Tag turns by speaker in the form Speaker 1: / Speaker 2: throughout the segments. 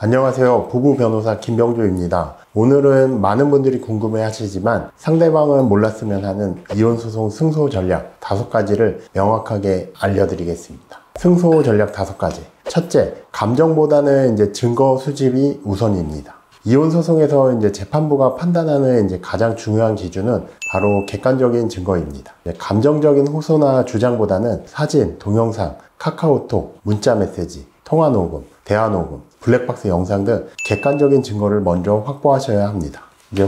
Speaker 1: 안녕하세요. 부부 변호사 김병조입니다. 오늘은 많은 분들이 궁금해 하시지만 상대방은 몰랐으면 하는 이혼소송 승소 전략 5가지를 명확하게 알려드리겠습니다. 승소 전략 5가지. 첫째, 감정보다는 증거 수집이 우선입니다. 이혼소송에서 재판부가 판단하는 가장 중요한 기준은 바로 객관적인 증거입니다. 감정적인 호소나 주장보다는 사진, 동영상, 카카오톡, 문자 메시지, 통화 녹음, 대화 녹음, 블랙박스 영상 등 객관적인 증거를 먼저 확보하셔야 합니다.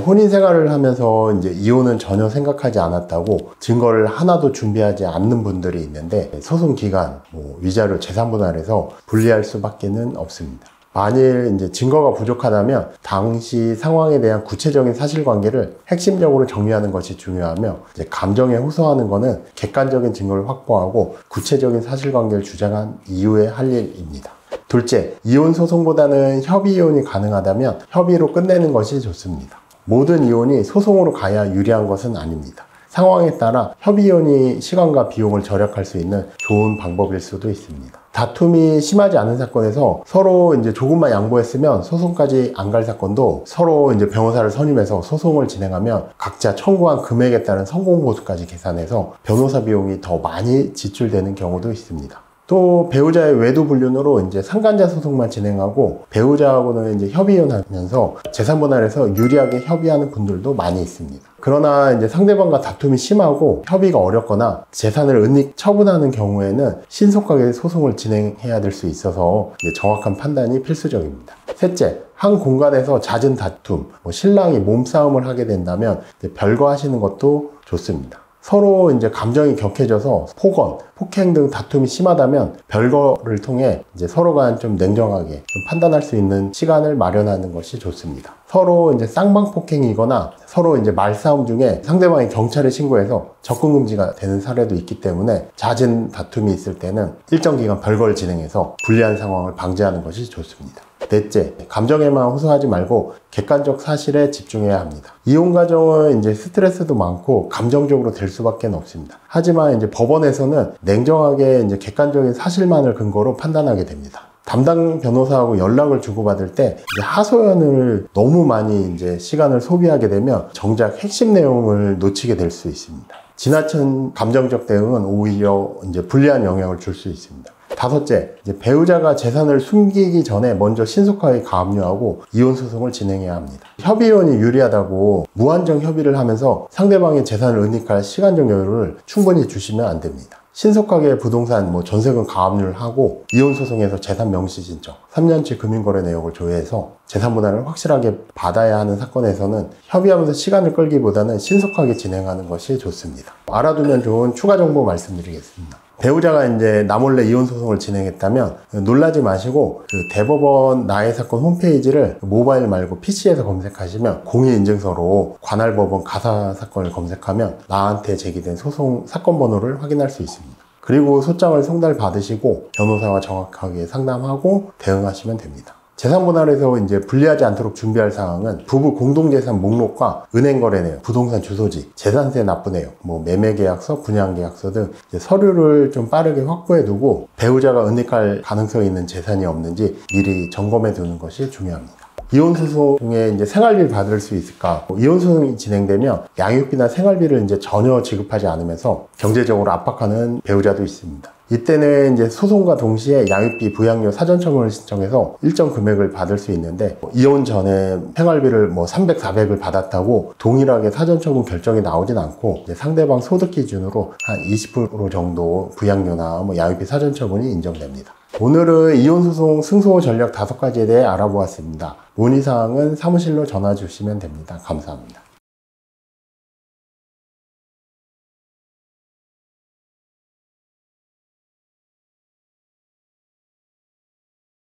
Speaker 1: 혼인 생활을 하면서 이혼은 전혀 생각하지 않았다고 증거를 하나도 준비하지 않는 분들이 있는데 소송 기간, 위자료 재산 분할에서 불리할 수밖에는 없습니다. 만일 증거가 부족하다면 당시 상황에 대한 구체적인 사실관계를 핵심적으로 정리하는 것이 중요하며 감정에 호소하는 것은 객관적인 증거를 확보하고 구체적인 사실관계를 주장한 이후에 할 일입니다. 둘째, 이혼 소송보다는 협의 이혼이 가능하다면 협의로 끝내는 것이 좋습니다. 모든 이혼이 소송으로 가야 유리한 것은 아닙니다. 상황에 따라 협의 이혼이 시간과 비용을 절약할 수 있는 좋은 방법일 수도 있습니다. 다툼이 심하지 않은 사건에서 서로 조금만 양보했으면 소송까지 안 갈 사건도 서로 변호사를 선임해서 소송을 진행하면 각자 청구한 금액에 따른 성공 보수까지 계산해서 변호사 비용이 더 많이 지출되는 경우도 있습니다. 또 배우자의 외도 불륜으로 상간자 소송만 진행하고 배우자하고는 협의이혼하면서 재산 분할에서 유리하게 협의하는 분들도 많이 있습니다. 그러나 상대방과 다툼이 심하고 협의가 어렵거나 재산을 은닉 처분하는 경우에는 신속하게 소송을 진행해야 될 수 있어서 정확한 판단이 필수적입니다. 셋째, 한 공간에서 잦은 다툼, 신랑이 몸싸움을 하게 된다면 별거하시는 것도 좋습니다. 서로 감정이 격해져서 폭언, 폭행 등 다툼이 심하다면 별거를 통해 서로가 좀 냉정하게 판단할 수 있는 시간을 마련하는 것이 좋습니다. 서로 쌍방폭행이거나 서로 말싸움 중에 상대방이 경찰에 신고해서 접근 금지가 되는 사례도 있기 때문에 잦은 다툼이 있을 때는 일정 기간 별거를 진행해서 불리한 상황을 방지하는 것이 좋습니다. 넷째, 감정에만 호소하지 말고 객관적 사실에 집중해야 합니다. 이혼 과정은 스트레스도 많고 감정적으로 될 수밖에 없습니다. 하지만 법원에서는 냉정하게 객관적인 사실만을 근거로 판단하게 됩니다. 담당 변호사하고 연락을 주고받을 때 하소연을 너무 많이 시간을 소비하게 되면 정작 핵심 내용을 놓치게 될 수 있습니다. 지나친 감정적 대응은 오히려 불리한 영향을 줄 수 있습니다. 다섯째, 배우자가 재산을 숨기기 전에 먼저 신속하게 가압류하고 이혼소송을 진행해야 합니다. 협의이혼이 유리하다고 무한정 협의를 하면서 상대방의 재산을 은닉할 시간적 여유를 충분히 주시면 안 됩니다. 신속하게 부동산, 전세금 가압류를 하고 이혼소송에서 재산 명시 신청, 3년치 금융거래 내역을 조회해서 재산 분할을 확실하게 받아야 하는 사건에서는 협의하면서 시간을 끌기보다는 신속하게 진행하는 것이 좋습니다. 알아두면 좋은 추가 정보 말씀드리겠습니다. 배우자가 나몰래 이혼소송을 진행했다면 놀라지 마시고 대법원 나의 사건 홈페이지를 모바일 말고 PC에서 검색하시면 공인인증서로 관할법원 가사사건을 검색하면 나한테 제기된 소송 사건 번호를 확인할 수 있습니다. 그리고 소장을 송달 받으시고 변호사와 정확하게 상담하고 대응하시면 됩니다. 재산 분할에서 불리하지 않도록 준비할 사항은 부부 공동재산 목록과 은행거래 내역, 부동산 주소지, 재산세 납부 내역, 매매계약서, 분양계약서 등 서류를 좀 빠르게 확보해 두고 배우자가 은닉할 가능성이 있는 재산이 없는지 미리 점검해 두는 것이 중요합니다. 이혼소송에 생활비를 받을 수 있을까? 이혼소송이 진행되면 양육비나 생활비를 전혀 지급하지 않으면서 경제적으로 압박하는 배우자도 있습니다. 이때는 소송과 동시에 양육비, 부양료, 사전처분을 신청해서 일정 금액을 받을 수 있는데 이혼 전에 생활비를 300, 400을 받았다고 동일하게 사전처분 결정이 나오진 않고 상대방 소득 기준으로 한 20% 정도 부양료나 양육비 사전처분이 인정됩니다. 오늘은 이혼소송 승소 전략 5가지에 대해 알아보았습니다. 문의사항은 사무실로 전화 주시면 됩니다. 감사합니다.